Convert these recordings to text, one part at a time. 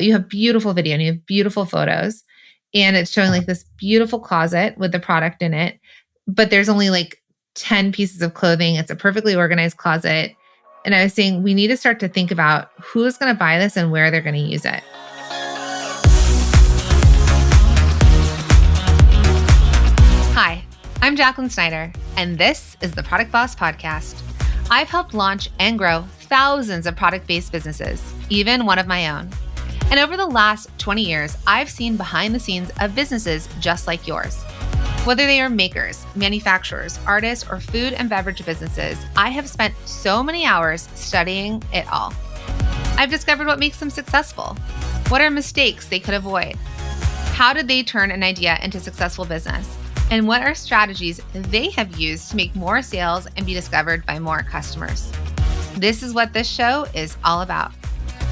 you have beautiful video and you have beautiful photos, and it's showing like this beautiful closet with the product in it, but there's only like 10 pieces of clothing. It's a perfectly organized closet. And I was saying, we need to start to think about who's going to buy this and where they're going to use it. Hi, I'm Jacqueline Snyder, and this is the Product Boss Podcast. I've helped launch and grow thousands of product-based businesses, even one of my own. And over the last 20 years, I've seen behind the scenes of businesses just like yours. Whether they are makers, manufacturers, artists, or food and beverage businesses, I have spent so many hours studying it all. I've discovered what makes them successful. What are mistakes they could avoid? How did they turn an idea into successful business? And what are strategies they have used to make more sales and be discovered by more customers? This is what this show is all about.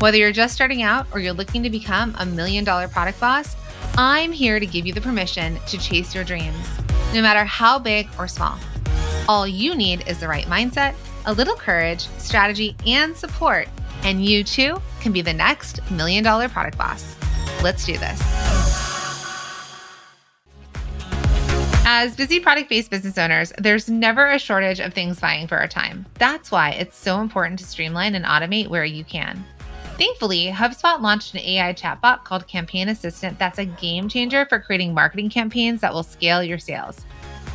Whether you're just starting out or you're looking to become $1 million product boss, I'm here to give you the permission to chase your dreams, no matter how big or small. All you need is the right mindset, a little courage, strategy, and support, and you too can be the next $1 million product boss. Let's do this. As busy product-based business owners, there's never a shortage of things vying for our time. That's why it's so important to streamline and automate where you can. Thankfully, HubSpot launched an AI chatbot called Campaign Assistant that's a game changer for creating marketing campaigns that will scale your sales.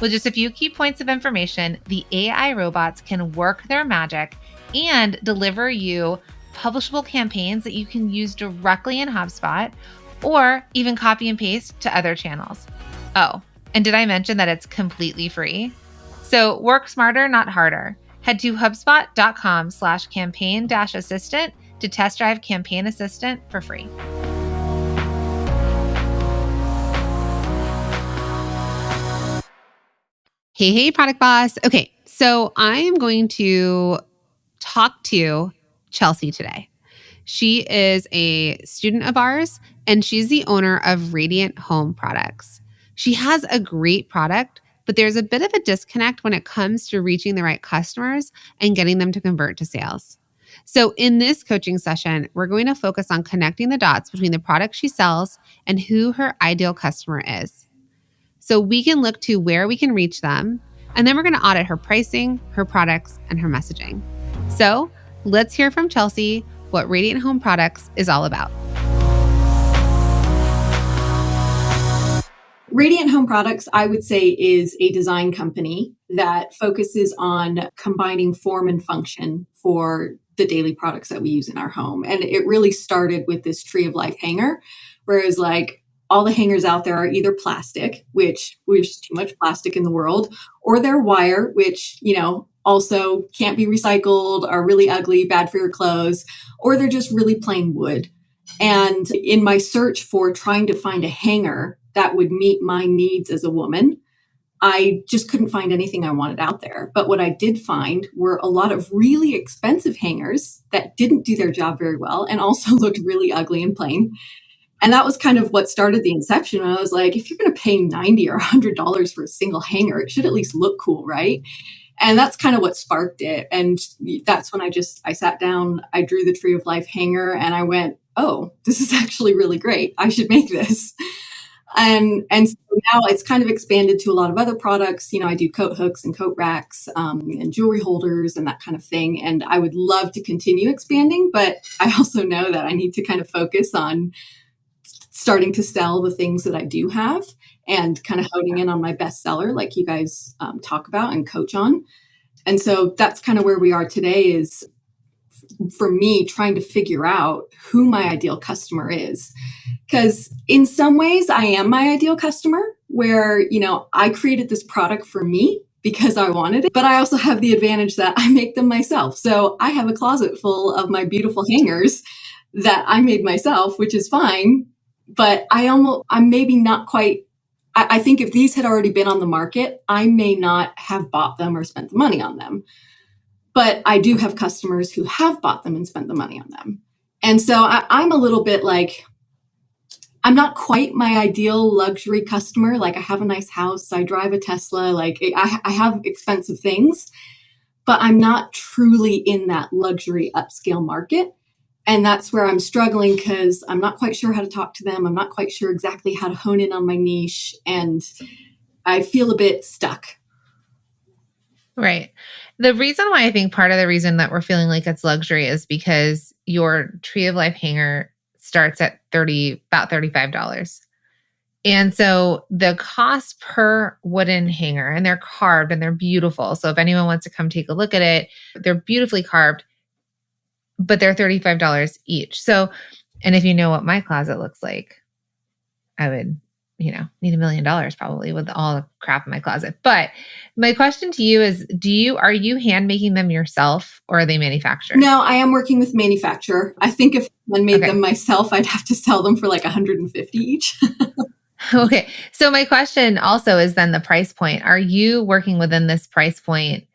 With just a few key points of information, the AI robots can work their magic and deliver you publishable campaigns that you can use directly in HubSpot or even copy and paste to other channels. Oh, and did I mention that it's completely free? So work smarter, not harder. Head to HubSpot.com/campaign-assistant to test drive Campaign Assistant for free. Hey, Product Boss. Okay, so I am going to talk to Chelsea today. She is a student of ours, and she's the owner of Radiant Home Products. She has a great product, but there's a bit of a disconnect when it comes to reaching the right customers and getting them to convert to sales. So in this coaching session, we're going to focus on connecting the dots between the product she sells and who her ideal customer is. So we can look to where we can reach them, and then we're going to audit her pricing, her products, and her messaging. So let's hear from Chelsea what Radiant Home Products is all about. Radiant Home Products, I would say, is a design company that focuses on combining form and function for the daily products that we use in our home. And it really started with this Tree of Life hanger, whereas like all the hangers out there are either plastic, which there's too much plastic in the world, or they're wire, which, also can't be recycled, are really ugly, bad for your clothes, or they're just really plain wood. And in my search for trying to find a hanger that would meet my needs as a woman, I just couldn't find anything I wanted out there. But what I did find were a lot of really expensive hangers that didn't do their job very well and also looked really ugly and plain. And that was kind of what started the inception. I was like, if you're going to pay $90 or $100 for a single hanger, it should at least look cool, right? And that's kind of what sparked it. And that's when I sat down, I drew the Tree of Life hanger, and I went, oh, this is actually really great. I should make this. And so now it's kind of expanded to a lot of other products. I do coat hooks and coat racks and jewelry holders and that kind of thing. And I would love to continue expanding, but I also know that I need to kind of focus on starting to sell the things that I do have and kind of honing in on my bestseller, like you guys talk about and coach on. And so that's kind of where we are today, is for me trying to figure out who my ideal customer is. Because in some ways I am my ideal customer, where, I created this product for me because I wanted it, but I also have the advantage that I make them myself. So I have a closet full of my beautiful hangers that I made myself, which is fine. But I'm maybe not quite, I think if these had already been on the market, I may not have bought them or spent the money on them. But I do have customers who have bought them and spent the money on them. And so I'm a little bit like, I'm not quite my ideal luxury customer. Like, I have a nice house, I drive a Tesla, like I have expensive things, but I'm not truly in that luxury upscale market. And that's where I'm struggling because I'm not quite sure how to talk to them. I'm not quite sure exactly how to hone in on my niche. And I feel a bit stuck. Right. The reason why I think part of the reason that we're feeling like it's luxury is because your Tree of Life hanger starts at about $35. And so the cost per wooden hanger, and they're carved and they're beautiful. So if anyone wants to come take a look at it, they're beautifully carved, but they're $35 each. So, and if you know what my closet looks like, I would, need $1 million probably with all the crap in my closet. But my question to you is, are you hand making them yourself or are they manufactured? No, I am working with manufacturer. I think if I made them myself, I'd have to sell them for like $150 each. Okay. So my question also is then the price point. Are you working within this price point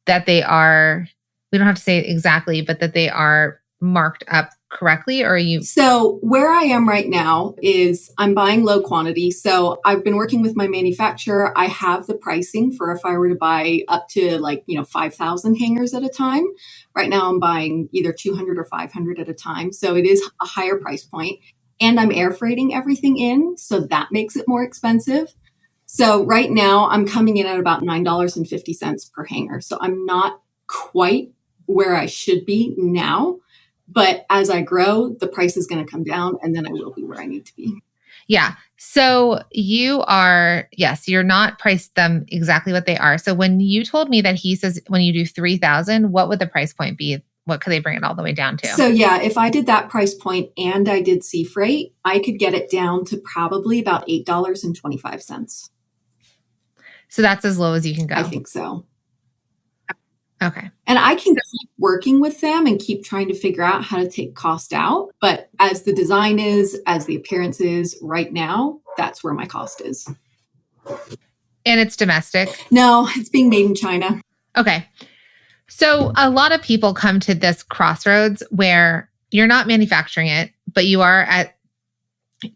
that they are, we don't have to say it exactly, but that they are marked up correctly, or are you? So where I am right now is I'm buying low quantity. So I've been working with my manufacturer. I have the pricing for if I were to buy up to 5,000 hangers at a time. Right now I'm buying either 200 or 500 at a time. So it is a higher price point. And I'm air freighting everything in. So that makes it more expensive. So right now I'm coming in at about $9.50 per hanger. So I'm not quite where I should be now. But as I grow, the price is going to come down and then I will be where I need to be. Yeah. So you're not priced them exactly what they are. So when you told me that he says when you do 3,000, what would the price point be? What could they bring it all the way down to? So yeah, if I did that price point and I did sea freight, I could get it down to probably about $8.25. So that's as low as you can go. I think so. Okay. And I can keep working with them and keep trying to figure out how to take cost out. But as the design is, as the appearance is right now, that's where my cost is. And it's domestic? No, it's being made in China. Okay. So a lot of people come to this crossroads where you're not manufacturing it, but you are at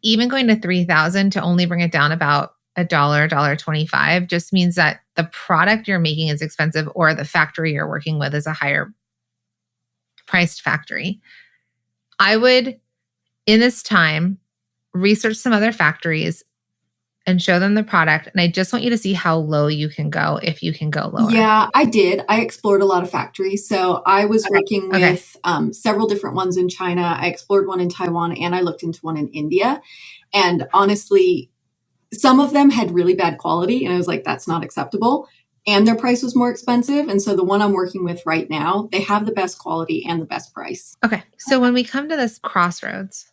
even going to 3,000 to only bring it down about $1.25 just means that the product you're making is expensive or the factory you're working with is a higher priced factory. I would, in this time, research some other factories and show them the product. And I just want you to see how low you can go if you can go lower. Yeah, I did. I explored a lot of factories. So I was working with several different ones in China. I explored one in Taiwan and I looked into one in India. And honestly, some of them had really bad quality. And I was like, that's not acceptable. And their price was more expensive. And so the one I'm working with right now, they have the best quality and the best price. Okay. So when we come to this crossroads,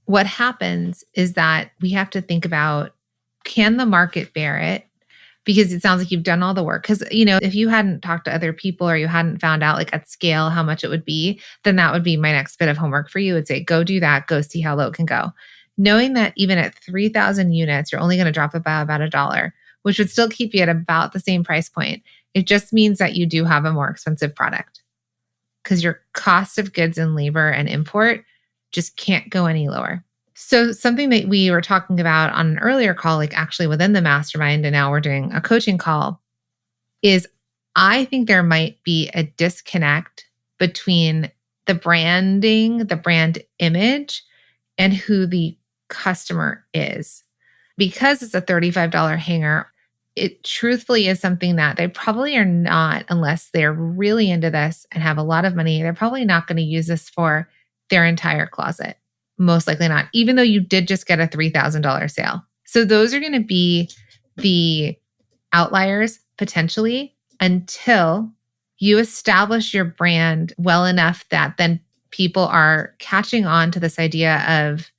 what happens is that we have to think about, can the market bear it? Because it sounds like you've done all the work. Because, if you hadn't talked to other people or you hadn't found out like at scale how much it would be, then that would be my next bit of homework for you. Would say, go do that, go see how low it can go. Knowing that even at 3,000 units, you're only going to drop it by about $1, which would still keep you at about the same price point. It just means that you do have a more expensive product because your cost of goods and labor and import just can't go any lower. So something that we were talking about on an earlier call, like actually within the mastermind, and now we're doing a coaching call, is I think there might be a disconnect between the branding, the brand image, and who the customer is. Because it's a $35 hanger, it truthfully is something that they probably are not, unless they're really into this and have a lot of money, they're probably not going to use this for their entire closet. Most likely not, even though you did just get a $3,000 sale. So those are going to be the outliers potentially until you establish your brand well enough that then people are catching on to this idea of,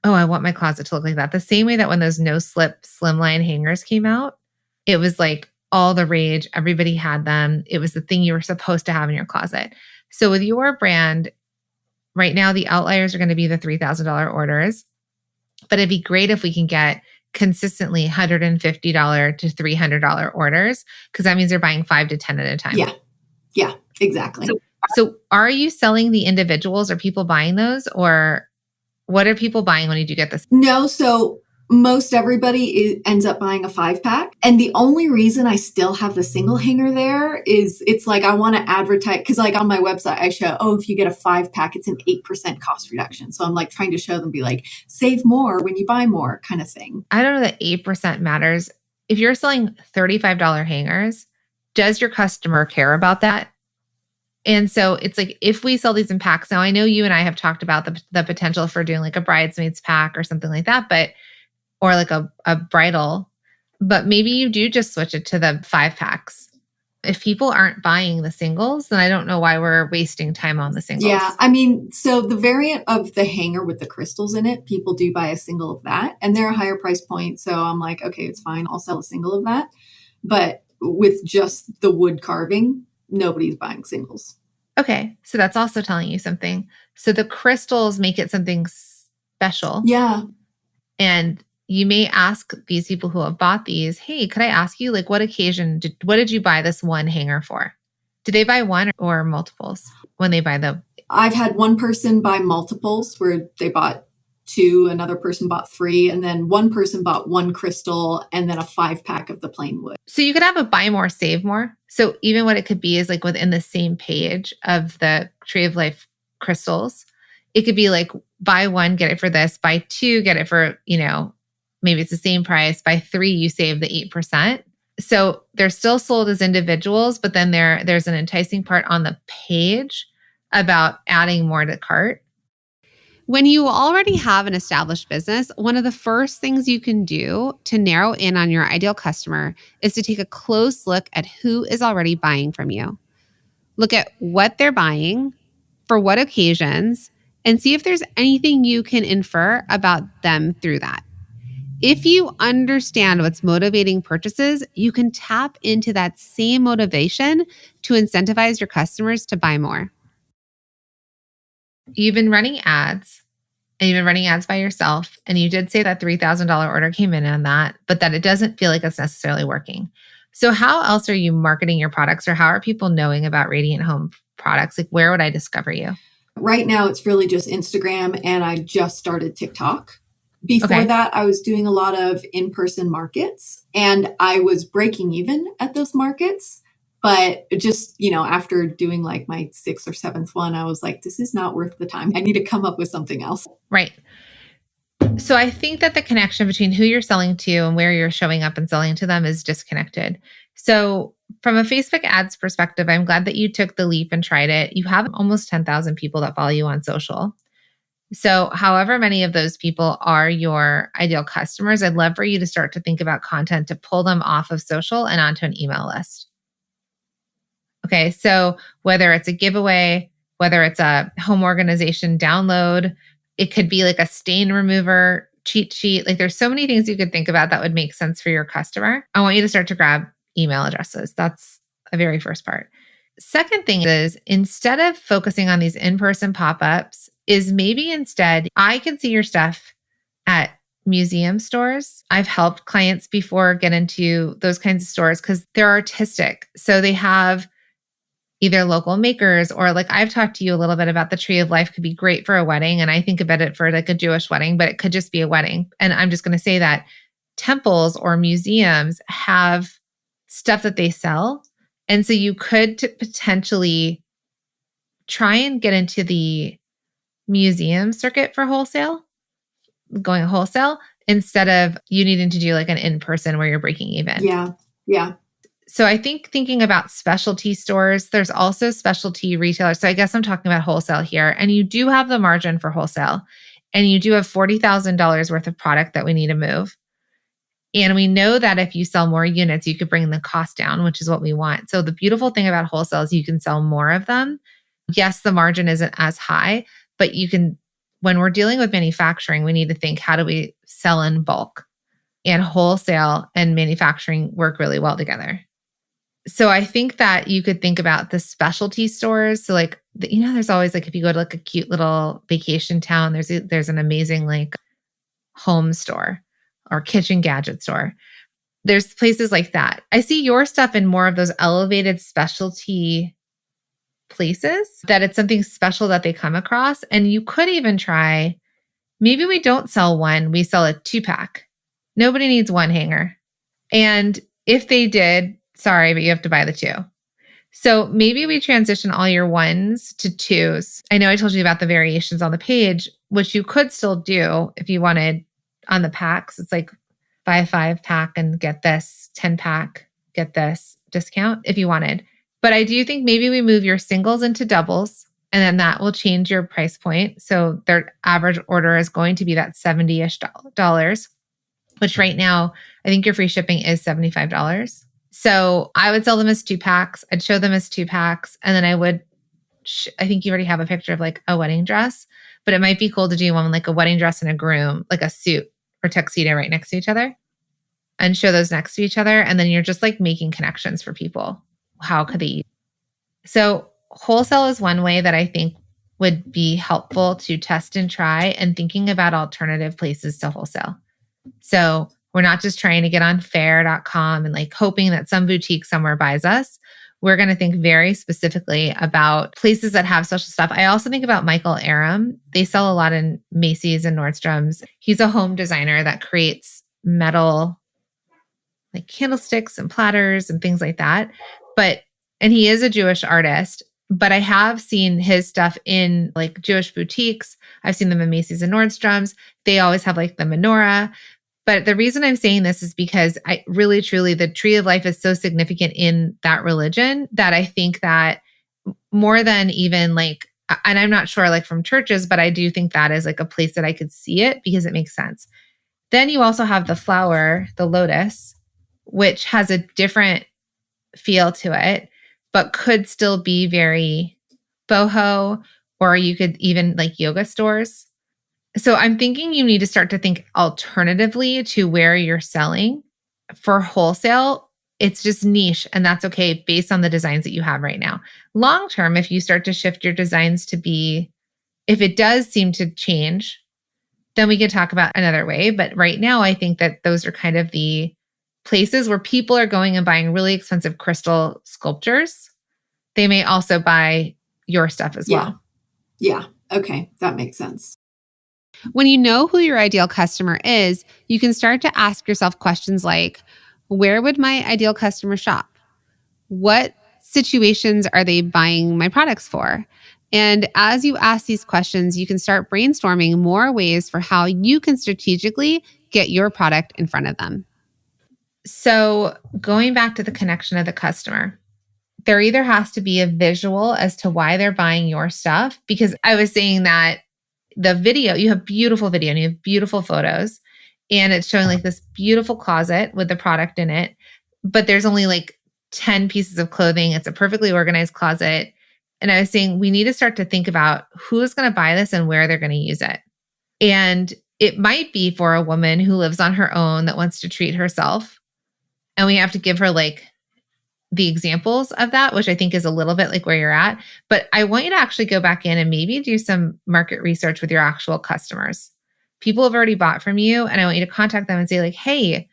oh, I want my closet to look like that. The same way that when those no-slip slimline hangers came out, it was like all the rage. Everybody had them. It was the thing you were supposed to have in your closet. So with your brand, right now, the outliers are going to be the $3,000 orders. But it'd be great if we can get consistently $150 to $300 orders, because that means they're buying 5 to 10 at a time. Yeah, exactly. So are you selling the individuals? Are people buying those? Or what are people buying when you do get this? No, so Most everybody ends up buying a 5-pack. And the only reason I still have the single hanger there is it's like I want to advertise, because like on my website, I show, oh, if you get a 5-pack, it's an 8% cost reduction. So I'm like trying to show them, be like, save more when you buy more kind of thing. I don't know that 8% matters. If you're selling $35 hangers, does your customer care about that? And so it's like, if we sell these in packs, now I know you and I have talked about the potential for doing like a bridesmaids pack or something like that, or like a bridal, but maybe you do just switch it to the 5-packs. If people aren't buying the singles, then I don't know why we're wasting time on the singles. Yeah, I mean, so the variant of the hanger with the crystals in it, people do buy a single of that, and they're a higher price point. So I'm like, okay, it's fine. I'll sell a single of that. But with just the wood carving, nobody's buying singles. Okay, so that's also telling you something. So the crystals make it something special. Yeah. And you may ask these people who have bought these, hey, could I ask you, like, what did you buy this one hanger for? Did they buy one or multiples when they buy them? I've had one person buy multiples where they bought 2, another person bought 3, and then one person bought 1 crystal and then a 5-pack of the plain wood. So you could have a buy more, save more. So even what it could be is like within the same page of the Tree of Life crystals, it could be like buy 1, get it for this, buy 2, get it for, maybe it's the same price, buy 3, you save the 8%. So they're still sold as individuals, but then there's an enticing part on the page about adding more to cart. When you already have an established business, one of the first things you can do to narrow in on your ideal customer is to take a close look at who is already buying from you. Look at what they're buying, for what occasions, and see if there's anything you can infer about them through that. If you understand what's motivating purchases, you can tap into that same motivation to incentivize your customers to buy more. You've been running ads, and you've been running ads by yourself, and you did say that $3,000 order came in on that, but that it doesn't feel like it's necessarily working. So how else are you marketing your products, or how are people knowing about Radiant Home products? Like, where would I discover you? Right now, it's really just Instagram, and I just started TikTok. Before that, I was doing a lot of in-person markets, and I was breaking even at those markets. But just, after doing like my 6th or 7th one, I was like, this is not worth the time. I need to come up with something else. Right. So I think that the connection between who you're selling to and where you're showing up and selling to them is disconnected. So from a Facebook ads perspective, I'm glad that you took the leap and tried it. You have almost 10,000 people that follow you on social. So however many of those people are your ideal customers, I'd love for you to start to think about content to pull them off of social and onto an email list. Okay, so whether it's a giveaway, whether it's a home organization download, it could be like a stain remover cheat sheet. Like there's so many things you could think about that would make sense for your customer. I want you to start to grab email addresses. That's a very first part. Second thing is, instead of focusing on these in-person pop-ups, is maybe instead, I can see your stuff at museum stores. I've helped clients before get into those kinds of stores because they're artistic. So they have either local makers, or like I've talked to you a little bit about the Tree of Life could be great for a wedding. And I think about it for like a Jewish wedding, but it could just be a wedding. And I'm just going to say that temples or museums have stuff that they sell. And so you could potentially try and get into the museum circuit for going wholesale, instead of you needing to do like an in-person where you're breaking even. Yeah. So I think thinking about specialty stores, there's also specialty retailers. So I guess I'm talking about wholesale here. And you do have the margin for wholesale. And you do have $40,000 worth of product that we need to move. And we know that if you sell more units, you could bring the cost down, which is what we want. So the beautiful thing about wholesale is you can sell more of them. Yes, the margin isn't as high, but when we're dealing with manufacturing, we need to think, how do we sell in bulk? And wholesale and manufacturing work really well together. So I think that you could think about the specialty stores. So like, there's always like, if you go to like a cute little vacation town, there's an amazing like home store or kitchen gadget store. There's places like that. I see your stuff in more of those elevated specialty places, that it's something special that they come across. And you could even try, maybe we don't sell one, we sell a 2-pack. Nobody needs one hanger. And if they did, sorry, but you have to buy the two. So maybe we transition all your ones to twos. I know I told you about the variations on the page, which you could still do if you wanted on the packs. It's like buy a 5-pack and get this 10-pack, get this discount if you wanted. But I do think maybe we move your singles into doubles, and then that will change your price point. So their average order is going to be that $70-ish, which right now, I think your free shipping is $75. So I would sell them as 2-packs. I'd show them as 2-packs. And then I think you already have a picture of like a wedding dress, but it might be cool to do one like a wedding dress and a groom, like a suit or tuxedo right next to each other, and show those next to each other. And then you're just like making connections for people. How could they use? So wholesale is one way that I think would be helpful to test and try, and thinking about alternative places to wholesale. So we're not just trying to get on faire.com and like hoping that some boutique somewhere buys us. We're going to think very specifically about places that have special stuff. I also think about Michael Aram. They sell a lot in Macy's and Nordstrom's. He's a home designer that creates metal like candlesticks and platters and things like that. And he is a Jewish artist, but I have seen his stuff in like Jewish boutiques. I've seen them in Macy's and Nordstrom's. They always have like the menorah. But the reason I'm saying this is because I really, truly, the tree of life is so significant in that religion that I think that more than even like, and I'm not sure like from churches, but I do think that is like a place that I could see it because it makes sense. Then you also have the flower, the lotus, which has a different feel to it, but could still be very boho, or you could even like yoga stores. So I'm thinking you need to start to think alternatively to where you're selling. For wholesale, it's just niche, and that's okay based on the designs that you have right now. Long term, if you start to shift your designs to be, if it does seem to change, then we can talk about another way. But right now, I think that those are kind of the places where people are going and buying really expensive crystal sculptures. They may also buy your stuff as well. Yeah. Okay. That makes sense. When you know who your ideal customer is, you can start to ask yourself questions like, where would my ideal customer shop? What situations are they buying my products for? And as you ask these questions, you can start brainstorming more ways for how you can strategically get your product in front of them. So going back to the connection of the customer, there either has to be a visual as to why they're buying your stuff, because I was saying that the video, you have beautiful video and you have beautiful photos, and it's showing like this beautiful closet with the product in it, but there's only like 10 pieces of clothing. It's a perfectly organized closet. And I was saying we need to start to think about who's going to buy this and where they're going to use it. And it might be for a woman who lives on her own that wants to treat herself. And we have to give her like the examples of that, which I think is a little bit like where you're at. But I want you to actually go back in and maybe do some market research with your actual customers. People have already bought from you, and I want you to contact them and say like, hey,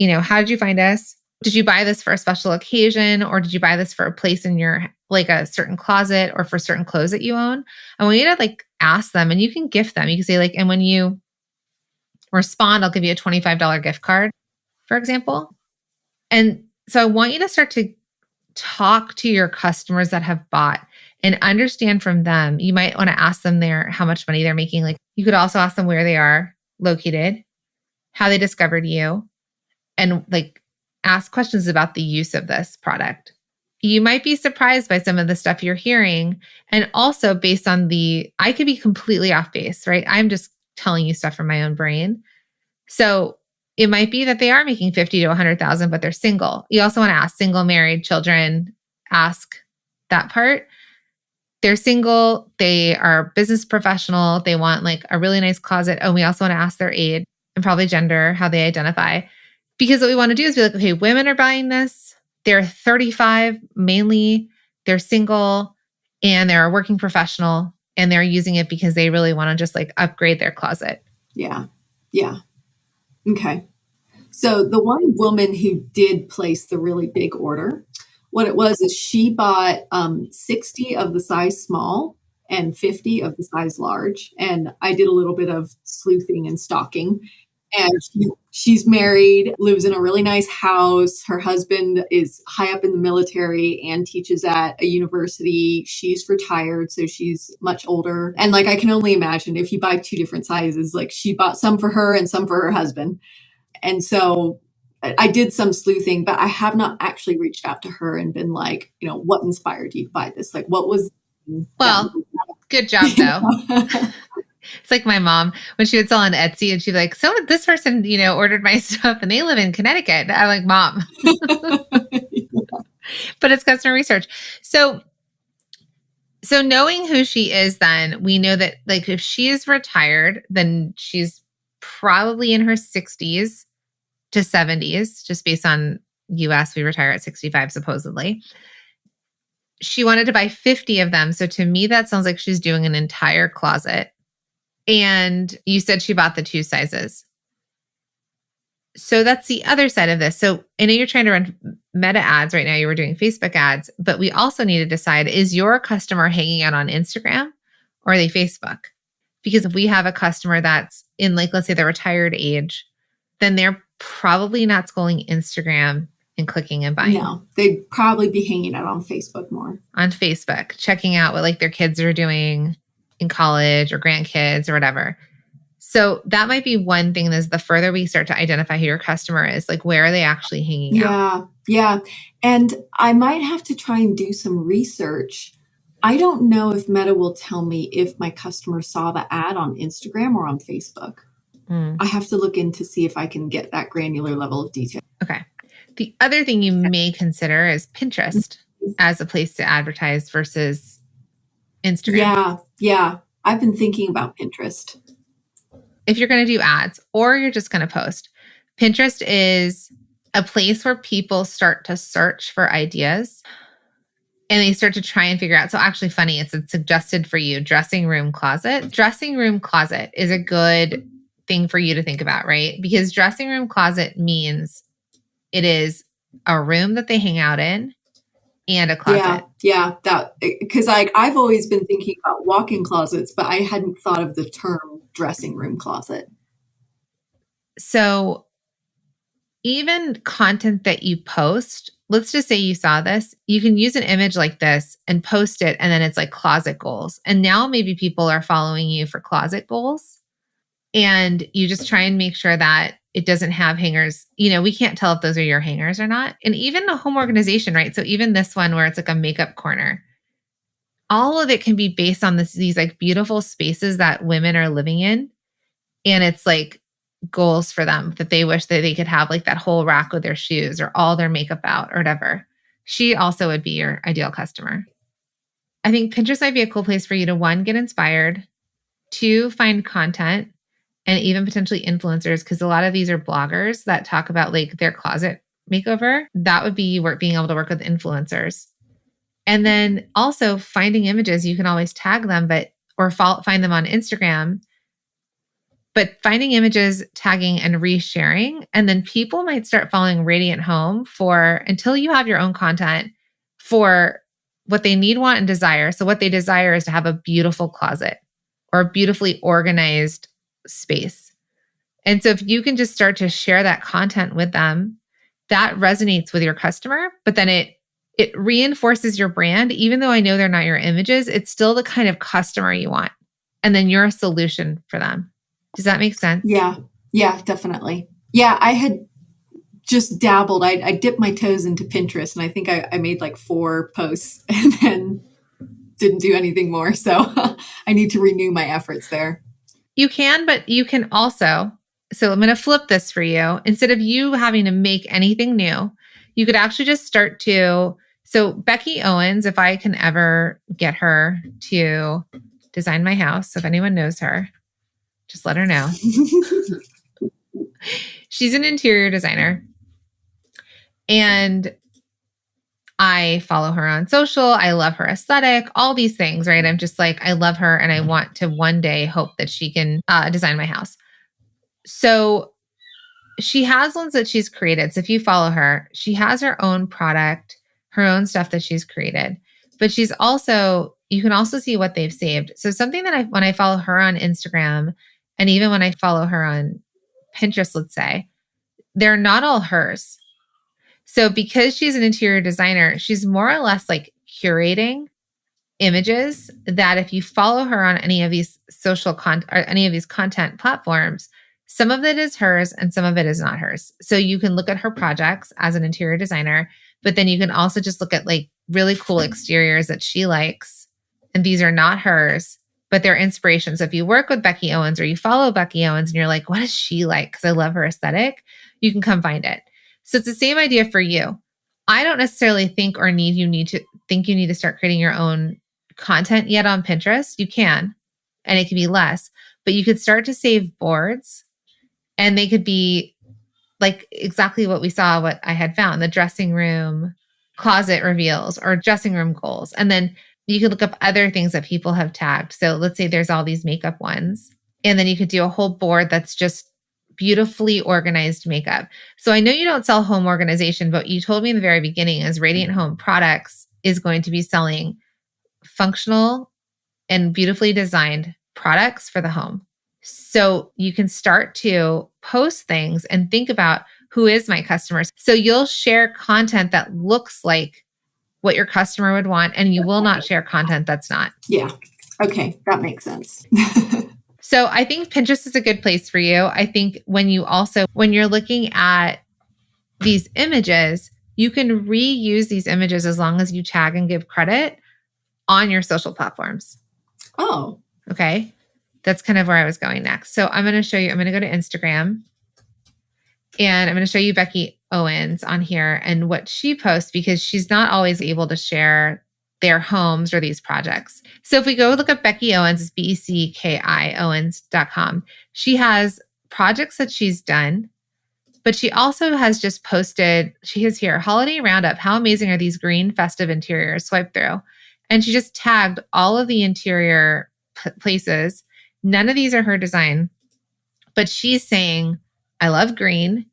how did you find us? Did you buy this for a special occasion, or did you buy this for a place in your, like a certain closet or for certain clothes that you own? I want you to like ask them, and you can gift them. You can say like, and when you respond, I'll give you a $25 gift card, for example. And so I want you to start to talk to your customers that have bought and understand from them. You might want to ask them how much money they're making. Like you could also ask them where they are located, how they discovered you, and like ask questions about the use of this product. You might be surprised by some of the stuff you're hearing. And also based on I could be completely off base, right? I'm just telling you stuff from my own brain. So it might be that they are making 50 to 100,000, but they're single. You also want to ask single, married, children, ask that part. They're single. They are business professional. They want like a really nice closet. And we also want to ask their age and probably gender, how they identify. Because what we want to do is be like, okay, women are buying this. They're 35 mainly. They're single and they're a working professional, and they're using it because they really want to just like upgrade their closet. Yeah. Yeah. Okay. So the one woman who did place the really big order, what it was is she bought 60 of the size small and 50 of the size large. And I did a little bit of sleuthing and stalking. And she's married, lives in a really nice house. Her husband is high up in the military and teaches at a university. She's retired, so she's much older. And like, I can only imagine if you buy two different sizes, like she bought some for her and some for her husband. And so I did some sleuthing, but I have not actually reached out to her and been like, what inspired you to buy this? Like, what was Well, good job though. It's like my mom when she would sell on Etsy and she'd be like, so this person, ordered my stuff and they live in Connecticut. I'm like, Mom, but it's customer research. So knowing who she is, then we know that like if she is retired, then she's probably in her 60s to 70s, just based on US, we retire at 65 supposedly. She wanted to buy 50 of them. So to me, that sounds like she's doing an entire closet. And you said she bought the two sizes. So that's the other side of this. So I know you're trying to run meta ads right now. You were doing Facebook ads, but we also need to decide, is your customer hanging out on Instagram or are they Facebook? Because if we have a customer that's in like, let's say the retired age, then they're probably not scrolling Instagram and clicking and buying. No, they'd probably be hanging out on Facebook more. On Facebook, checking out what like their kids are doing in college or grandkids or whatever. So that might be one thing is the further we start to identify who your customer is, like where are they actually hanging out? Yeah. And I might have to try and do some research. I don't know if Meta will tell me if my customer saw the ad on Instagram or on Facebook. I have to look in to see if I can get that granular level of detail. Okay. The other thing you may consider is Pinterest as a place to advertise versus Instagram. Yeah. I've been thinking about Pinterest. If you're going to do ads or you're just going to post, Pinterest is a place where people start to search for ideas and they start to try and figure out. So actually funny, it's suggested for you, dressing room closet. Dressing room closet is a good thing for you to think about, right? Because dressing room closet means it is a room that they hang out in and a closet. Yeah. That because like I've always been thinking about walk-in closets, but I hadn't thought of the term dressing room closet. So even content that you post, let's just say you saw this, you can use an image like this and post it, and then it's like closet goals. And now maybe people are following you for closet goals. And you just try and make sure that it doesn't have hangers. We can't tell if those are your hangers or not. And even a home organization, right? So even this one where it's like a makeup corner, all of it can be based on these like beautiful spaces that women are living in. And it's like goals for them that they wish that they could have like that whole rack with their shoes or all their makeup out or whatever. She also would be your ideal customer. I think Pinterest might be a cool place for you to, one, get inspired, two, find content, and even potentially influencers, because a lot of these are bloggers that talk about like their closet makeover. That would be being able to work with influencers. And then also finding images, you can always tag them, or find them on Instagram. But finding images, tagging, and resharing, and then people might start following Radiant Home until you have your own content for what they need, want, and desire. So what they desire is to have a beautiful closet or a beautifully organized space. And so if you can just start to share that content with them, that resonates with your customer, but then it reinforces your brand. Even though I know they're not your images, it's still the kind of customer you want. And then you're a solution for them. Does that make sense? Yeah, definitely. Yeah, I had just dabbled. I dipped my toes into Pinterest, and I think I made like 4 posts and then didn't do anything more. So I need to renew my efforts there. You can, but you can also, so I'm going to flip this for you. Instead of you having to make anything new, you could actually just start to, so Becky Owens, if I can ever get her to design my house, so if anyone knows her, just let her know. She's an interior designer. And I follow her on social. I love her aesthetic, all these things, right? I'm just like, I love her and I want to one day hope that she can design my house. So she has ones that she's created. So if you follow her, she has her own product, her own stuff that she's created. But she's also, you can also see what they've saved. So something that when I follow her on Instagram, and even when I follow her on Pinterest, let's say, they're not all hers. So because she's an interior designer, she's more or less like curating images that if you follow her on any of these social content or any of these content platforms, some of it is hers and some of it is not hers. So you can look at her projects as an interior designer, but then you can also just look at like really cool exteriors that she likes. And these are not hers, but they're inspirations. So if you work with Becky Owens or you follow Becky Owens and you're like, what is she like? Because I love her aesthetic, you can come find it. So it's the same idea for you. I don't necessarily think or you need to start creating your own content yet on Pinterest. You can, and it can be less, but you could start to save boards and they could be like exactly what I had found, the dressing room closet reveals or dressing room goals. And then you could look up other things that people have tagged. So let's say there's all these makeup ones, and then you could do a whole board that's just beautifully organized makeup. So I know you don't sell home organization, but you told me in the very beginning as Radiant Home Products is going to be selling functional and beautifully designed products for the home. So you can start to post things and think about who is my customer. So you'll share content that looks like what your customer would want, and you will not share content that's not. Yeah. Okay. That makes sense. So I think Pinterest is a good place for you. I think when you're looking at these images, you can reuse these images as long as you tag and give credit on your social platforms. Oh. Okay. That's kind of where I was going next. So I'm going to go to Instagram and I'm going to show you Becky Owens on here and what she posts, because she's not always able to share their homes or these projects. So if we go look up Becky Owens, it's BECKI Owens.com. She has projects that she's done, but she also has just posted, she has here, holiday roundup. How amazing are these green festive interiors? Swipe through. And she just tagged all of the interior places. None of these are her design, but she's saying, I love green,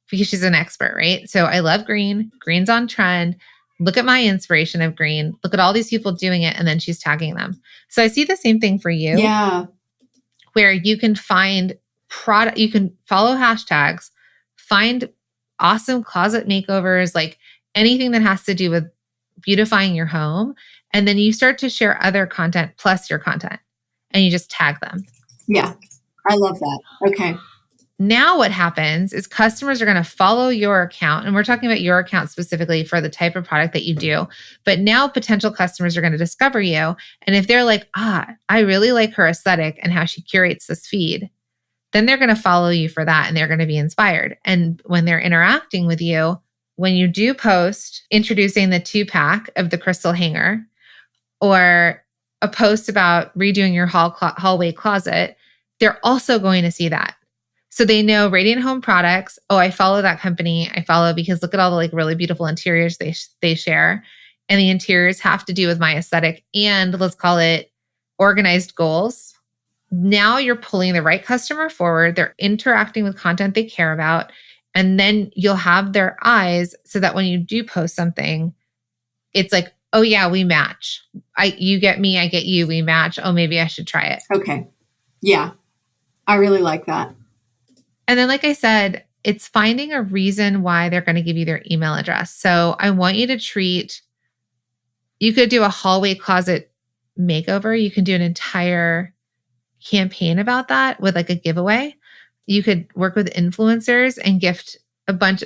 because she's an expert, right? So I love green. Green's on trend. Look at my inspiration of green. Look at all these people doing it. And then she's tagging them. So I see the same thing for you. Yeah. Where you can find product, you can follow hashtags, find awesome closet makeovers, like anything that has to do with beautifying your home. And then you start to share other content plus your content and you just tag them. Yeah. I love that. Okay. Now what happens is customers are going to follow your account, and we're talking about your account specifically for the type of product that you do. But now potential customers are going to discover you. And if they're like, I really like her aesthetic and how she curates this feed, then they're going to follow you for that and they're going to be inspired. And when they're interacting with you, when you do post introducing the 2-pack of the crystal hanger or a post about redoing your hallway closet, they're also going to see that. So they know Radiant Home Products. Oh, I follow that company. I follow because look at all the like really beautiful interiors they share. And the interiors have to do with my aesthetic and let's call it organized goals. Now you're pulling the right customer forward. They're interacting with content they care about. And then you'll have their eyes so that when you do post something, it's like, oh yeah, we match. You get me, I get you, we match. Oh, maybe I should try it. Okay. Yeah. I really like that. And then, like I said, it's finding a reason why they're going to give you their email address. So I want you to you could do a hallway closet makeover. You can do an entire campaign about that with like a giveaway. You could work with influencers and gift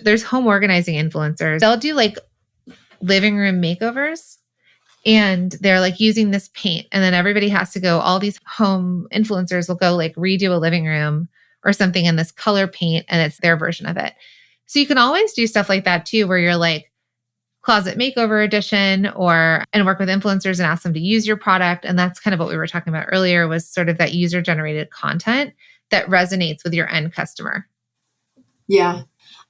there's home organizing influencers. They'll do like living room makeovers. And they're like using this paint. And then everybody has to go, all these home influencers will go like redo a living room or something in this color paint. And it's their version of it. So you can always do stuff like that too, where you're like closet makeover edition and work with influencers and ask them to use your product. And that's kind of what we were talking about earlier, was sort of that user generated content that resonates with your end customer. Yeah.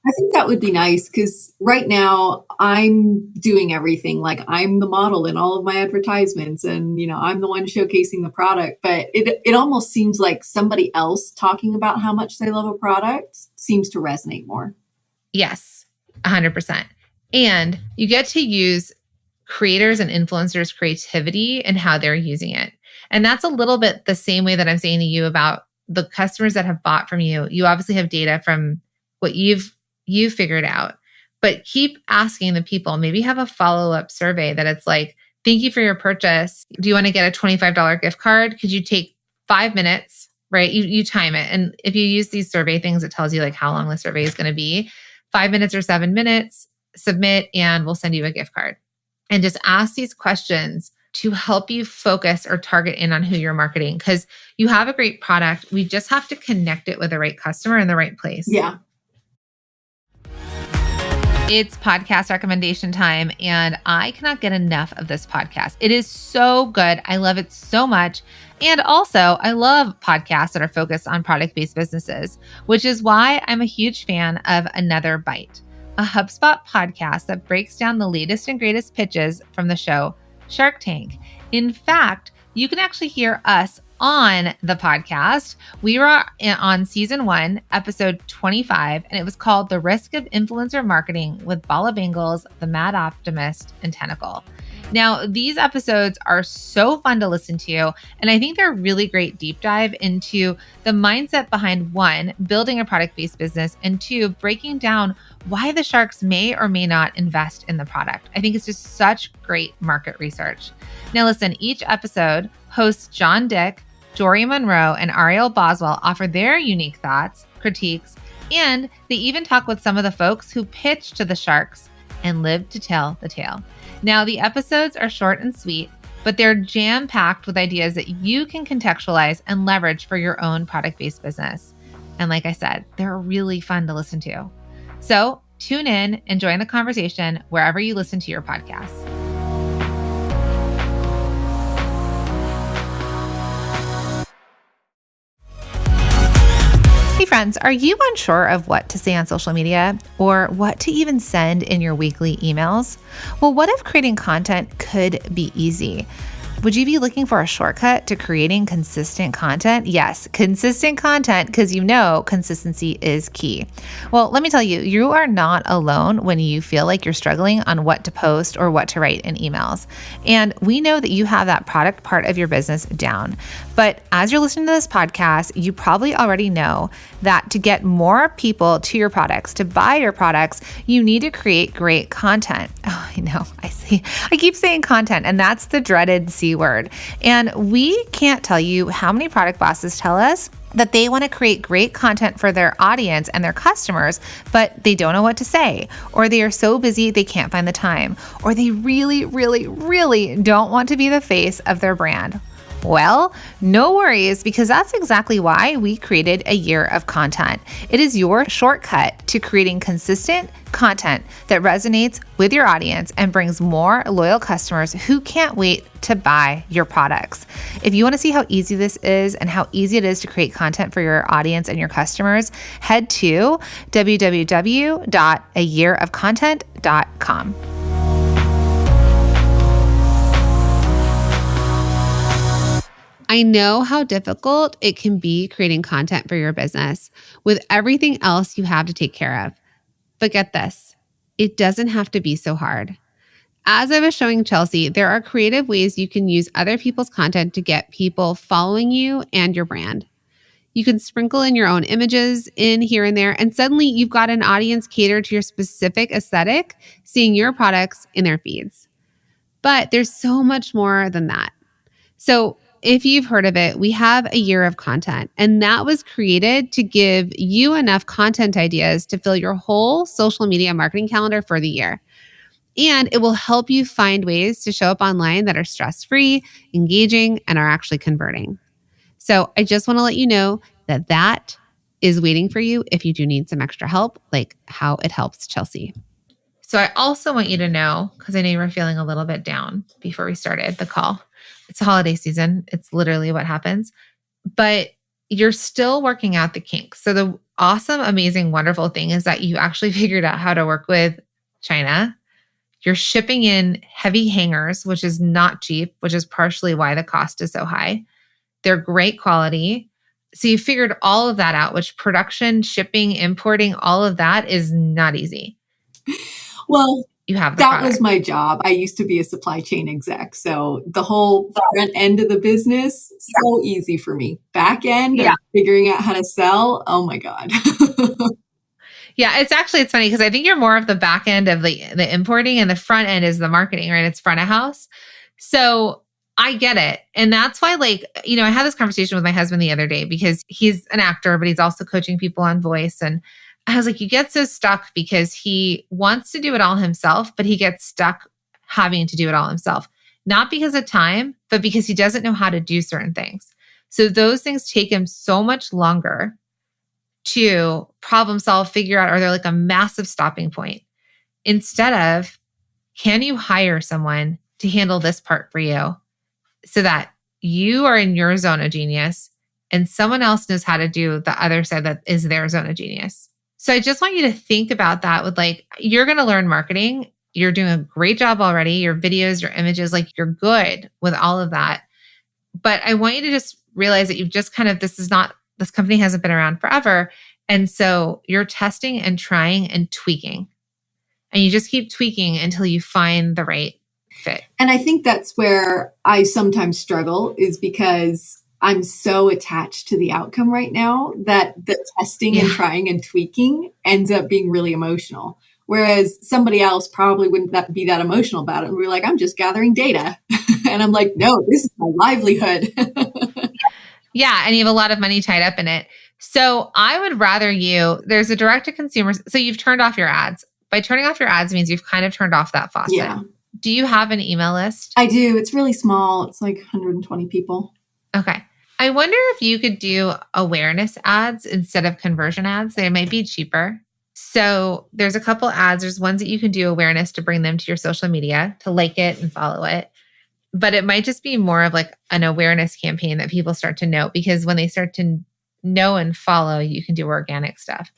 I think that would be nice because right now I'm doing everything. Like I'm the model in all of my advertisements and, I'm the one showcasing the product, but it almost seems like somebody else talking about how much they love a product seems to resonate more. Yes, 100%. And you get to use creators and influencers' creativity and how they're using it. And that's a little bit the same way that I'm saying to you about the customers that have bought from you, you obviously have data from what you've figured out, but keep asking the people, maybe have a follow-up survey that it's like, thank you for your purchase. Do you want to get a $25 gift card? Could you take 5 minutes, right? You time it. And if you use these survey things, it tells you like how long the survey is going to be, 5 minutes or 7 minutes, submit, and we'll send you a gift card. And just ask these questions to help you focus or target in on who you're marketing, because you have a great product. We just have to connect it with the right customer in the right place. Yeah. It's podcast recommendation time, and I cannot get enough of this podcast. It is so good. I love it so much. And also, I love podcasts that are focused on product-based businesses, which is why I'm a huge fan of Another Bite, a HubSpot podcast that breaks down the latest and greatest pitches from the show Shark Tank. In fact, you can actually hear us on the podcast. We were on season 1, episode 25, and it was called The Risk of Influencer Marketing with Bala Bangles, The Mad Optimist, and Tentacle. Now, these episodes are so fun to listen to, and I think they're a really great deep dive into the mindset behind 1, building a product-based business, and 2, breaking down why the sharks may or may not invest in the product. I think it's just such great market research. Now, listen, each episode, hosts John Dick, Jory Monroe, and Ariel Boswell offer their unique thoughts, critiques, and they even talk with some of the folks who pitched to the sharks and lived to tell the tale. Now, the episodes are short and sweet, but they're jam-packed with ideas that you can contextualize and leverage for your own product-based business. And like I said, they're really fun to listen to. So tune in and join the conversation wherever you listen to your podcasts. Hey friends, are you unsure of what to say on social media or what to even send in your weekly emails? Well, what if creating content could be easy? Would you be looking for a shortcut to creating consistent content? Yes, consistent content, because you know consistency is key. Well, let me tell you, you are not alone when you feel like you're struggling on what to post or what to write in emails. And we know that you have that product part of your business down. But as you're listening to this podcast, you probably already know that to get more people to your products, to buy your products, you need to create great content. Oh, I know. I keep saying content, and that's the dreaded C word. And we can't tell you how many product bosses tell us that they want to create great content for their audience and their customers, but they don't know what to say, or they are so busy they can't find the time, or they really, really, really don't want to be the face of their brand. Well, no worries, because that's exactly why we created A Year of Content. It is your shortcut to creating consistent content that resonates with your audience and brings more loyal customers who can't wait to buy your products. If you want to see how easy this is and how easy it is to create content for your audience and your customers, head to www.ayearofcontent.com. I know how difficult it can be creating content for your business with everything else you have to take care of. But get this, it doesn't have to be so hard. As I was showing Chelsea, there are creative ways you can use other people's content to get people following you and your brand. You can sprinkle in your own images in here and there, and suddenly you've got an audience catered to your specific aesthetic, seeing your products in their feeds. But there's so much more than that. So if you've heard of it, we have A Year of Content, and that was created to give you enough content ideas to fill your whole social media marketing calendar for the year. And it will help you find ways to show up online that are stress-free, engaging, and are actually converting. So I just want to let you know that that is waiting for you if you do need some extra help, like how it helps Chelsea. So I also want you to know, because I know you were feeling a little bit down before we started the call. It's a holiday season. It's literally what happens. But you're still working out the kinks. So the awesome, amazing, wonderful thing is that you actually figured out how to work with China. You're shipping in heavy hangers, which is not cheap, which is partially why the cost is so high. They're great quality. So you figured all of that out, which production, shipping, importing, all of that is not easy. Well, you have the That product. was my job. I used to be a supply chain exec. So the whole front end of the business, so easy for me. Back end of figuring out how to sell, oh my God. Yeah, it's funny because I think you're more of the back end of the importing and the front end is the marketing, right? It's front of house. So I get it. And that's why, like, I had this conversation with my husband the other day because he's an actor, but he's also coaching people on voice. And I was like, you get so stuck because he wants to do it all himself, but he gets stuck having to do it all himself. Not because of time, but because he doesn't know how to do certain things. So those things take him so much longer to problem solve, figure out, are there like a massive stopping point? Instead of, can you hire someone to handle this part for you so that you are in your zone of genius and someone else knows how to do the other side that is their zone of genius? So I just want you to think about that with like, you're going to learn marketing. You're doing a great job already. Your videos, your images, like you're good with all of that. But I want you to just realize that you've just kind of, this company hasn't been around forever. And so you're testing and trying and tweaking. And you just keep tweaking until you find the right fit. And I think that's where I sometimes struggle is because I'm so attached to the outcome right now that the testing and trying and tweaking ends up being really emotional. Whereas somebody else probably wouldn't be that emotional about it. And we're like, I'm just gathering data. And I'm like, no, this is my livelihood. Yeah. And you have a lot of money tied up in it. So I would rather there's a direct to consumer. So you've turned off your ads. By turning off your ads means you've kind of turned off that faucet. Yeah. Do you have an email list? I do. It's really small. It's like 120 people. Okay. I wonder if you could do awareness ads instead of conversion ads. They might be cheaper. So there's a couple ads. There's ones that you can do awareness to bring them to your social media, to like it and follow it. But it might just be more of like an awareness campaign that people start to know, because when they start to know and follow, you can do organic stuff.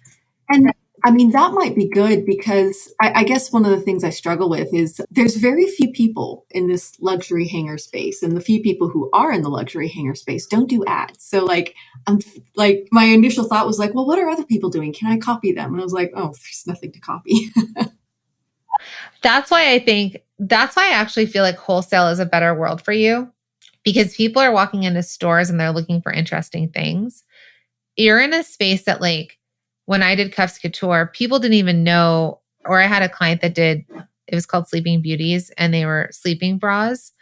And I mean, that might be good because I guess one of the things I struggle with is there's very few people in this luxury hanger space. And the few people who are in the luxury hanger space don't do ads. So my initial thought was like, well, what are other people doing? Can I copy them? And I was like, oh, there's nothing to copy. That's why I actually feel like wholesale is a better world for you, because people are walking into stores and they're looking for interesting things. You're in a space that, like, when I did Cuffs Couture, people didn't even know, or I had a client that it was called Sleeping Beauties, and they were sleeping bras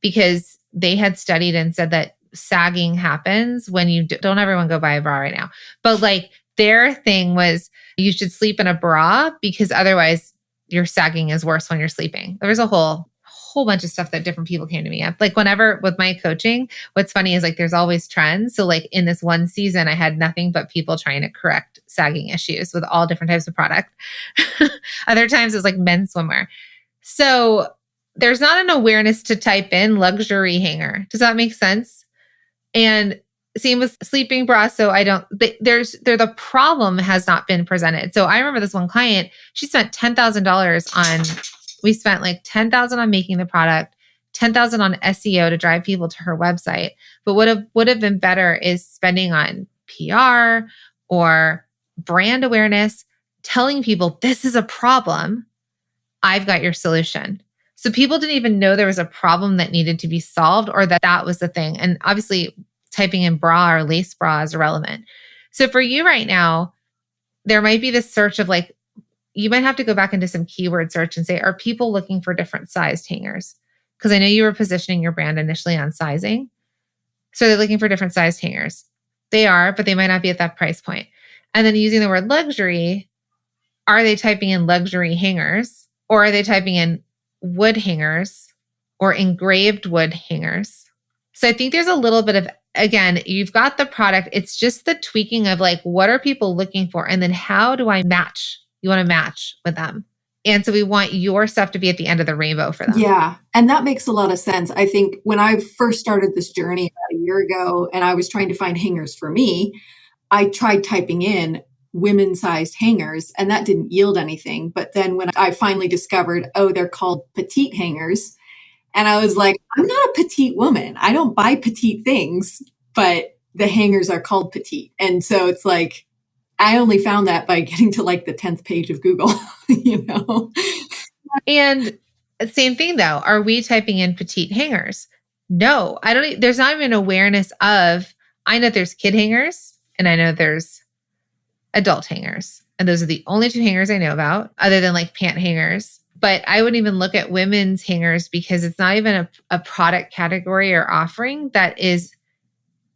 because they had studied and said that sagging happens when you don't everyone go buy a bra right now. But like their thing was you should sleep in a bra because otherwise your sagging is worse when you're sleeping. There was a whole bunch of stuff that different people came to me up. Like whenever with my coaching, what's funny is like there's always trends. So like in this one season, I had nothing but people trying to correct sagging issues with all different types of product. Other times it was like men's swimwear. So there's not an awareness to type in luxury hanger. Does that make sense? And same with sleeping bra. So the problem has not been presented. So I remember this one client, she spent $10,000 we spent like $10,000 on making the product, $10,000 on SEO to drive people to her website. But would have been better is spending on PR or brand awareness, telling people this is a problem. I've got your solution. So people didn't even know there was a problem that needed to be solved, or that was the thing. And obviously typing in bra or lace bra is irrelevant. So for you right now, there might be this search of like, you might have to go back into some keyword search and say, are people looking for different sized hangers? Because I know you were positioning your brand initially on sizing. So they're looking for different sized hangers. They are, but they might not be at that price point. And then using the word luxury, are they typing in luxury hangers, or are they typing in wood hangers or engraved wood hangers? So I think there's a little bit of, again, you've got the product. It's just the tweaking of like, what are people looking for? And then how do I match? You want to match with them. And so we want your stuff to be at the end of the rainbow for them. Yeah. And that makes a lot of sense. I think when I first started this journey about a year ago and I was trying to find hangers for me, I tried typing in women-sized hangers and that didn't yield anything. But then when I finally discovered, they're called petite hangers. And I was like, I'm not a petite woman. I don't buy petite things, but the hangers are called petite. And so it's like, I only found that by getting to like the 10th page of Google, And same thing though. Are we typing in petite hangers? No, I don't. There's not even awareness of, I know there's kid hangers and I know there's adult hangers. And those are the only two hangers I know about other than like pant hangers. But I wouldn't even look at women's hangers because it's not even a product category or offering that is,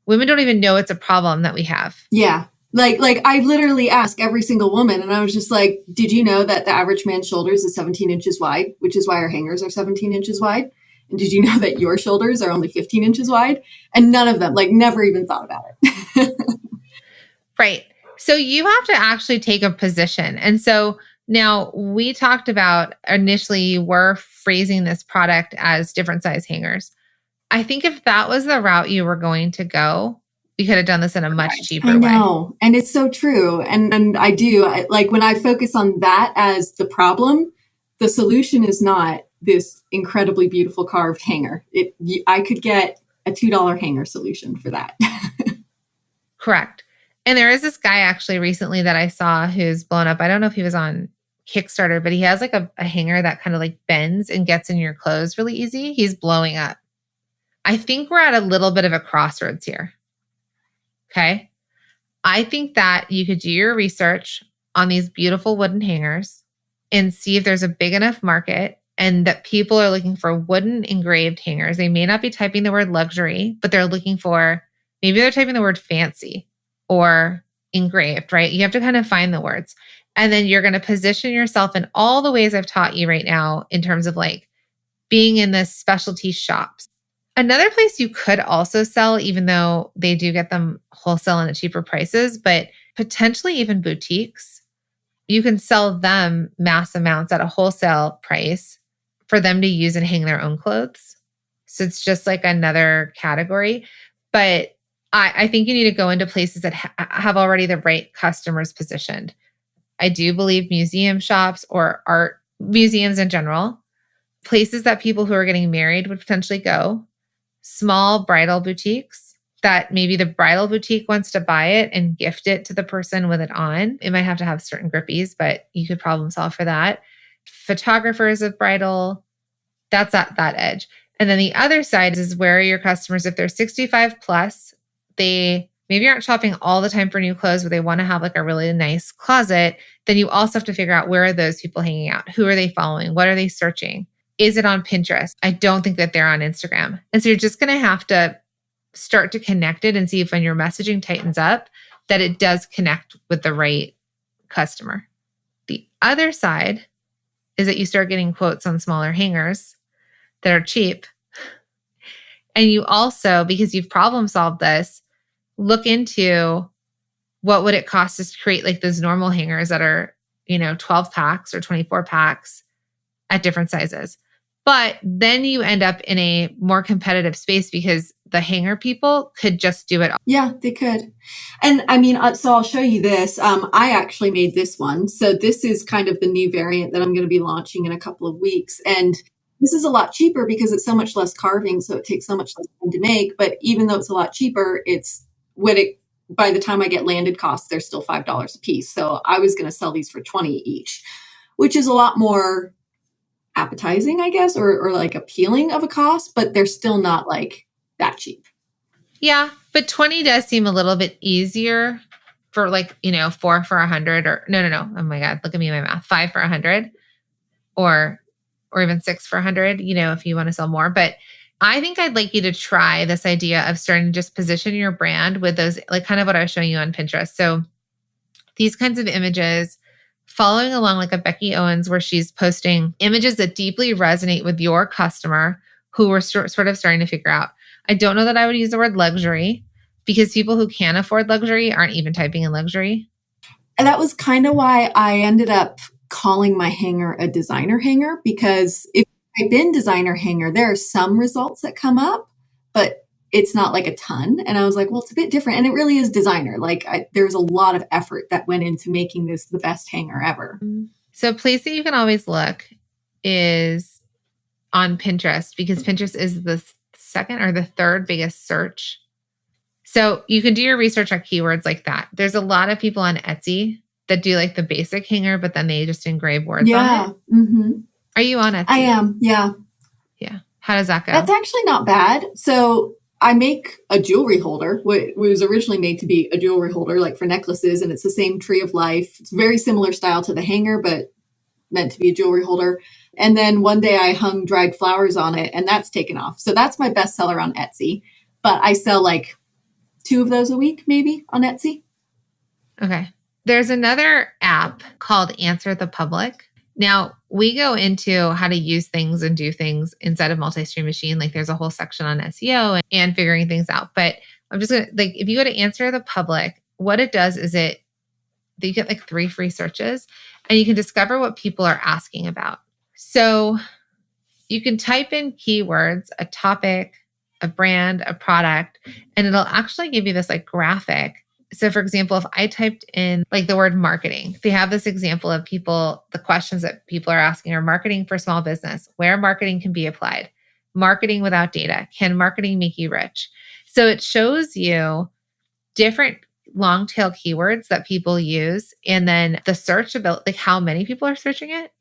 women don't even know it's a problem that we have. Yeah. Like I literally ask every single woman, and I was just like, did you know that the average man's shoulders is 17 inches wide, which is why our hangers are 17 inches wide? And did you know that your shoulders are only 15 inches wide? And none of them, like, never even thought about it. Right. So you have to actually take a position. And so now we talked about initially you were phrasing this product as different size hangers. I think if that was the route you were going to go, we could have done this in a much cheaper way. I know. And it's so true. And I do. Like when I focus on that as the problem, the solution is not this incredibly beautiful carved hanger. I could get a $2 hanger solution for that. Correct. And there is this guy actually recently that I saw who's blown up. I don't know if he was on Kickstarter, but he has like a hanger that kind of like bends and gets in your clothes really easy. He's blowing up. I think we're at a little bit of a crossroads here. Okay. I think that you could do your research on these beautiful wooden hangers and see if there's a big enough market and that people are looking for wooden engraved hangers. They may not be typing the word luxury, but they're looking for, maybe they're typing the word fancy or engraved, right? You have to kind of find the words. And then you're going to position yourself in all the ways I've taught you right now in terms of like being in the specialty shops. Another place you could also sell, even though they do get them wholesale and at cheaper prices, but potentially even boutiques, you can sell them mass amounts at a wholesale price for them to use and hang their own clothes. So it's just like another category. But I think you need to go into places that have already the right customers positioned. I do believe museum shops or art museums in general, places that people who are getting married would potentially go. Small bridal boutiques that maybe the bridal boutique wants to buy it and gift it to the person with it on. It might have to have certain grippies, but you could problem solve for that. Photographers of bridal, that's at that edge. And then the other side is where are your customers, if they're 65 plus, they maybe aren't shopping all the time for new clothes, but they want to have like a really nice closet. Then you also have to figure out where are those people hanging out? Who are they following? What are they searching? Is it on Pinterest? I don't think that they're on Instagram. And so you're just going to have to start to connect it and see if when your messaging tightens up, that it does connect with the right customer. The other side is that you start getting quotes on smaller hangers that are cheap. And you also, because you've problem solved this, look into what would it cost us to create like those normal hangers that are, 12 packs or 24 packs at different sizes. But then you end up in a more competitive space because the hanger people could just do it. Yeah, they could. And I mean, so I'll show you this. I actually made this one. So this is kind of the new variant that I'm going to be launching in a couple of weeks. And this is a lot cheaper because it's so much less carving. So it takes so much less time to make. But even though it's a lot cheaper, by the time I get landed costs, they're still $5 a piece. So I was going to sell these for 20 each, which is a lot more appetizing, I guess, or like appealing of a cost, but they're still not like that cheap. Yeah, but 20 does seem a little bit easier for like, 4 for 100 or no. Oh my God, look at me, my math. 5 for 100 or even 6 for 100, if you want to sell more. But I think I'd like you to try this idea of starting to just position your brand with those, like kind of what I was showing you on Pinterest. So these kinds of images, following along like a Becky Owens, where she's posting images that deeply resonate with your customer who we're sort of starting to figure out. I don't know that I would use the word luxury because people who can afford luxury aren't even typing in luxury. And that was kind of why I ended up calling my hanger a designer hanger, because if I type in designer hanger, there are some results that come up, but it's not like a ton. And I was like, well, it's a bit different. And it really is designer. Like there's a lot of effort that went into making this the best hanger ever. So a place that you can always look is on Pinterest, because Pinterest is the second or the third biggest search. So you can do your research on keywords like that. There's a lot of people on Etsy that do like the basic hanger, but then they just engrave words on it. Mm-hmm. Are you on Etsy? I am. Yeah. Yeah. How does that go? That's actually not bad. So I make a jewelry holder. It was originally made to be a jewelry holder, like for necklaces, and it's the same tree of life. It's very similar style to the hanger, but meant to be a jewelry holder. And then one day I hung dried flowers on it, and that's taken off. So that's my best seller on Etsy. But I sell like 2 of those a week, maybe on Etsy. Okay. There's another app called Answer the Public. Now, we go into how to use things and do things inside of Multi-Stream Machine. Like there's a whole section on SEO and figuring things out. But I'm just going to, like, if you go to Answer the Public, what it does is you get like 3 free searches and you can discover what people are asking about. So you can type in keywords, a topic, a brand, a product, and it'll actually give you this like graphic. So for example, if I typed in like the word marketing, they have this example of the questions that people are asking are marketing for small business, where marketing can be applied, marketing without data, can marketing make you rich? So it shows you different long tail keywords that people use and then the search about like how many people are searching it.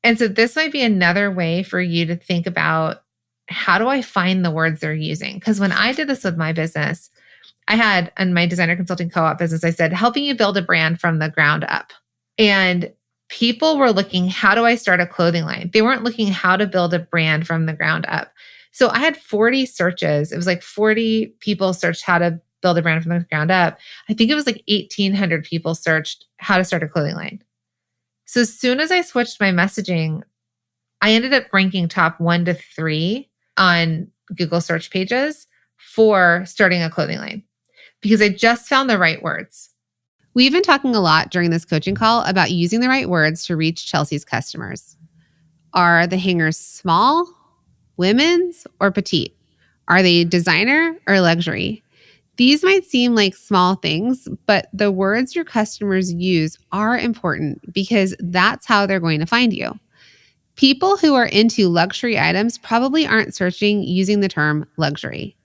And so this might be another way for you to think about how do I find the words they're using? Because when I did this with my business, I had in my designer consulting co-op business, I said, helping you build a brand from the ground up. And people were looking, how do I start a clothing line? They weren't looking how to build a brand from the ground up. So I had 40 searches. It was like 40 people searched how to build a brand from the ground up. I think it was like 1,800 people searched how to start a clothing line. So as soon as I switched my messaging, I ended up ranking top 1 to 3 on Google search pages for starting a clothing line because I just found the right words. We've been talking a lot during this coaching call about using the right words to reach Chelsea's customers. Are the hangers small, women's, or petite? Are they designer or luxury? These might seem like small things, but the words your customers use are important because that's how they're going to find you. People who are into luxury items probably aren't searching using the term luxury.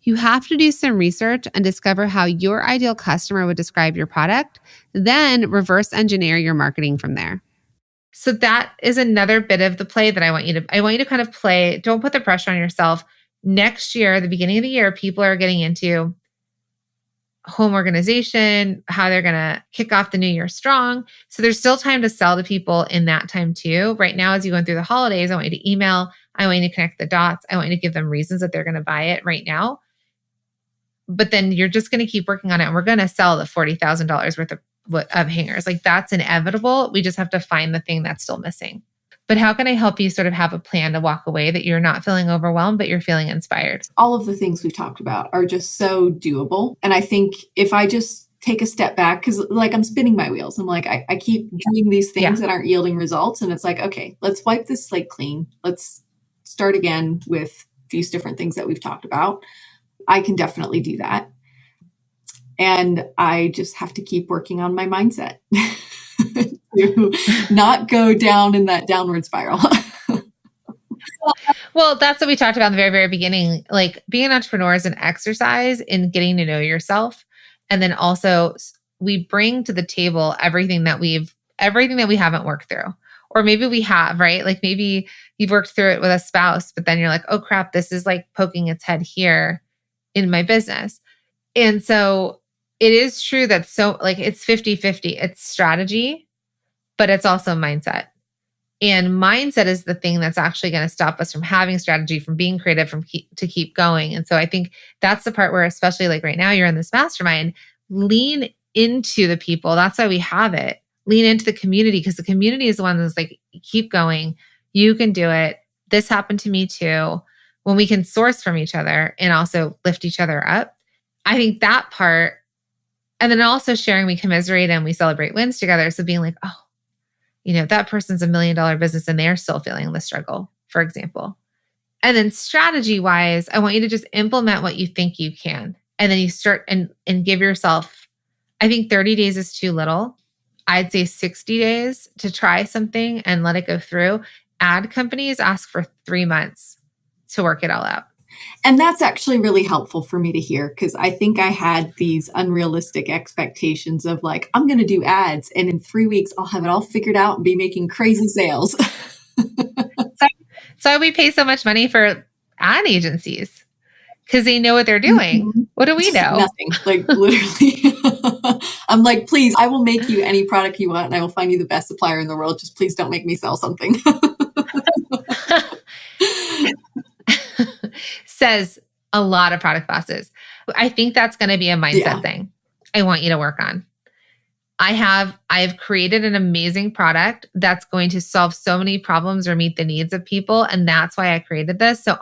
You have to do some research and discover how your ideal customer would describe your product, then reverse engineer your marketing from there. So that is another bit of the play that I want you to kind of play. Don't put the pressure on yourself. Next year, the beginning of the year, people are getting into home organization, how they're going to kick off the new year strong. So there's still time to sell to people in that time too. Right now, as you're going through the holidays, I want you to email. I want you to connect the dots. I want you to give them reasons that they're going to buy it right now. But then you're just going to keep working on it. And we're going to sell the $40,000 worth of hangers. Like that's inevitable. We just have to find the thing that's still missing. But how can I help you sort of have a plan to walk away that you're not feeling overwhelmed, but you're feeling inspired? All of the things we've talked about are just so doable. And I think if I just take a step back, because like I'm spinning my wheels, I'm like, I keep doing these things that aren't yielding results. And it's like, okay, let's wipe this slate clean. Let's start again with these different things that we've talked about. I can definitely do that. And I just have to keep working on my mindset to not go down in that downward spiral. Well, that's what we talked about in the very, very beginning. Like being an entrepreneur is an exercise in getting to know yourself. And then also we bring to the table everything that we haven't worked through. Or maybe we have, right? Like maybe you've worked through it with a spouse, but then you're like, oh crap, this is like poking its head here in my business. And so it is true that so like it's 50-50. It's strategy, but it's also mindset. And mindset is the thing that's actually going to stop us from having strategy, from being creative, to keep going. And so I think that's the part where, especially like right now, you're in this mastermind, lean into the people. That's why we have it. Lean into the community because the community is the one that's like, keep going. You can do it. This happened to me too. When we can source from each other and also lift each other up. I think that part, and then also sharing, we commiserate and we celebrate wins together. So being like, oh, that person's $1 million business and they're still feeling the struggle, for example. And then strategy wise, I want you to just implement what you think you can. And then you start and give yourself, I think 30 days is too little. I'd say 60 days to try something and let it go through. Ad companies ask for 3 months to work it all out. And that's actually really helpful for me to hear because I think I had these unrealistic expectations of like, I'm going to do ads and in 3 weeks, I'll have it all figured out and be making crazy sales. why we pay so much money for ad agencies, because they know what they're doing. Mhm. What do we know? Nothing, like literally. I'm like, please, I will make you any product you want and I will find you the best supplier in the world. Just please don't make me sell something. Says a lot of product bosses. I think that's going to be a mindset thing I want you to work on. I've created an amazing product that's going to solve so many problems or meet the needs of people. And that's why I created this. So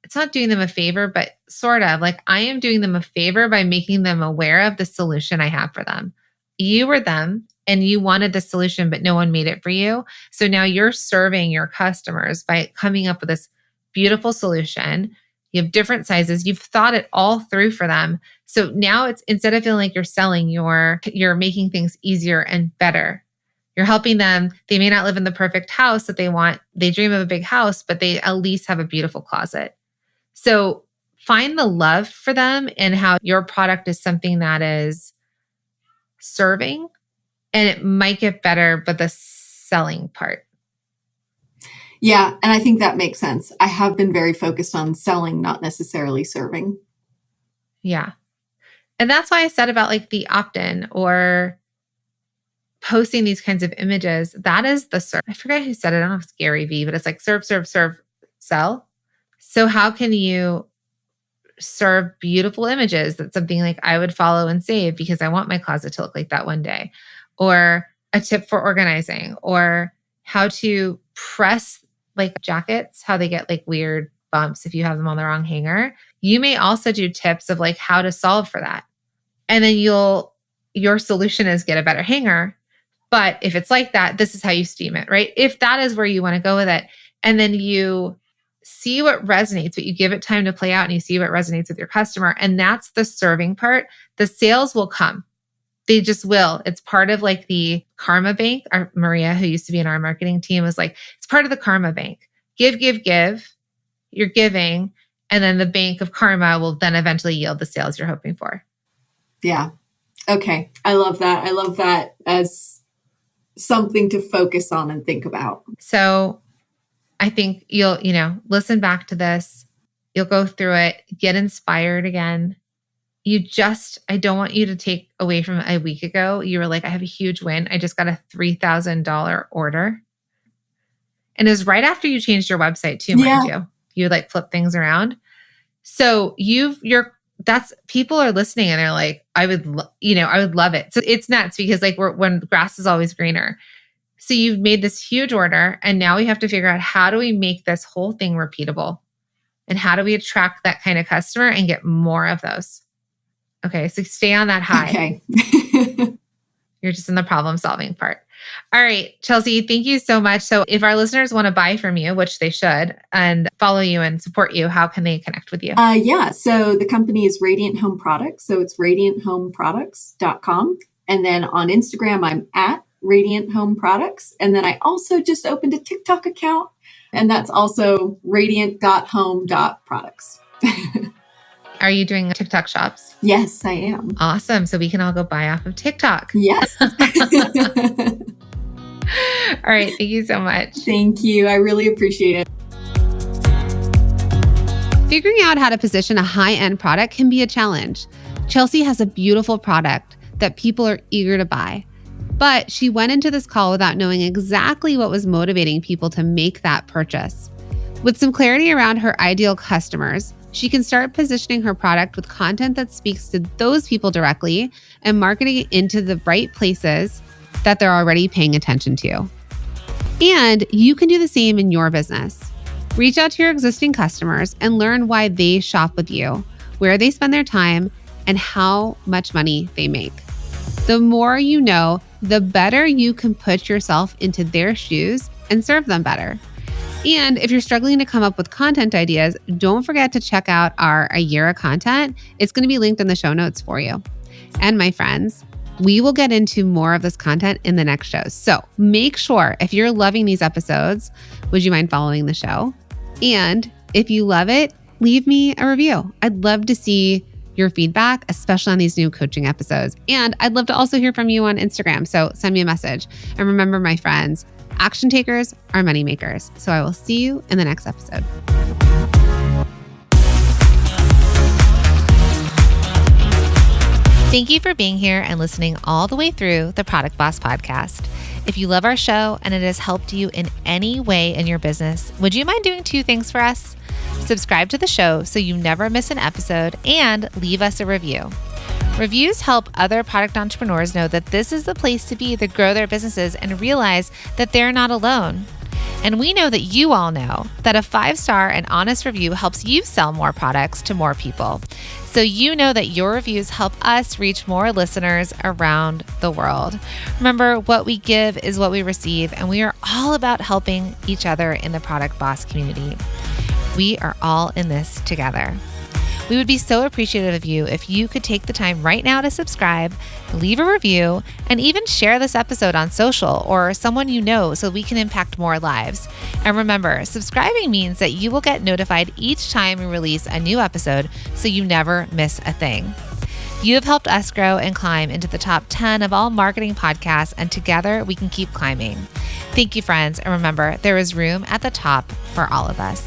it's not doing them a favor, but sort of like I am doing them a favor by making them aware of the solution I have for them. You were them and you wanted the solution, but no one made it for you. So now you're serving your customers by coming up with this beautiful solution. You have different sizes. You've thought it all through for them. So now it's, instead of feeling like you're selling, you're making things easier and better. You're helping them. They may not live in the perfect house that they want. They dream of a big house, but they at least have a beautiful closet. So find the love for them and how your product is something that is serving, and it might get better, but the selling part. Yeah. And I think that makes sense. I have been very focused on selling, not necessarily serving. Yeah. And that's why I said about like the opt-in or posting these kinds of images. That is the serve. I forget who said it. I don't know if it's Gary Vee, but it's like serve, sell. So how can you serve beautiful images? That's something like I would follow and save because I want my closet to look like that one day. Or a tip for organizing, or how to press like jackets, how they get like weird bumps if you have them on the wrong hanger. You may also do tips of like how to solve for that. And then your solution is get a better hanger. But if it's like that, this is how you steam it, right? If that is where you want to go with it, and then you see what resonates, but you give it time to play out and you see what resonates with your customer. And that's the serving part. The sales will come. They just will. It's part of like the karma bank. Maria, who used to be in our marketing team, was like, it's part of the karma bank. Give. You're giving. And then the bank of karma will then eventually yield the sales you're hoping for. Yeah. Okay. I love that. I love that as something to focus on and think about. So I think you'll, listen back to this. You'll go through it, get inspired again. I don't want you to take away from a week ago. You were like, I have a huge win. I just got a $3,000 order. And it was right after you changed your website too, mind you. You like flip things around. So people are listening and they're like, I would love it. So it's nuts because like when grass is always greener. So you've made this huge order and now we have to figure out how do we make this whole thing repeatable and how do we attract that kind of customer and get more of those? Okay, so stay on that high. Okay. You're just in the problem solving part. All right, Chelsea, thank you so much. So if our listeners want to buy from you, which they should, and follow you and support you, how can they connect with you? So the company is Radiant Home Products. So it's radianthomeproducts.com. And then on Instagram, I'm at Radiant Home Products. And then I also just opened a TikTok account, and that's also radiant.home.products. Are you doing TikTok shops? Yes, I am. Awesome. So we can all go buy off of TikTok. Yes. All right. Thank you so much. Thank you. I really appreciate it. Figuring out how to position a high-end product can be a challenge. Chelsea has a beautiful product that people are eager to buy, but she went into this call without knowing exactly what was motivating people to make that purchase. With some clarity around her ideal customers, she can start positioning her product with content that speaks to those people directly and marketing it into the right places that they're already paying attention to. And you can do the same in your business. Reach out to your existing customers and learn why they shop with you, where they spend their time, and how much money they make. The more you know, the better you can put yourself into their shoes and serve them better. And if you're struggling to come up with content ideas, don't forget to check out our A Year of Content. It's going to be linked in the show notes for you. And my friends, we will get into more of this content in the next shows. So make sure if you're loving these episodes, would you mind following the show? And if you love it, leave me a review. I'd love to see your feedback, especially on these new coaching episodes. And I'd love to also hear from you on Instagram. So send me a message. And remember, my friends, action takers are money makers. So I will see you in the next episode. Thank you for being here and listening all the way through the Product Boss podcast. If you love our show and it has helped you in any way in your business, would you mind doing 2 things for us? Subscribe to the show so you never miss an episode and leave us a review. Reviews help other product entrepreneurs know that this is the place to be to grow their businesses and realize that they're not alone. And we know that you all know that a 5-star and honest review helps you sell more products to more people. So you know that your reviews help us reach more listeners around the world. Remember, what we give is what we receive, and we are all about helping each other in the Product Boss community. We are all in this together. We would be so appreciative of you if you could take the time right now to subscribe, leave a review, and even share this episode on social or someone you know so we can impact more lives. And remember, subscribing means that you will get notified each time we release a new episode so you never miss a thing. You have helped us grow and climb into the top 10 of all marketing podcasts, and together we can keep climbing. Thank you, friends. And remember, there is room at the top for all of us.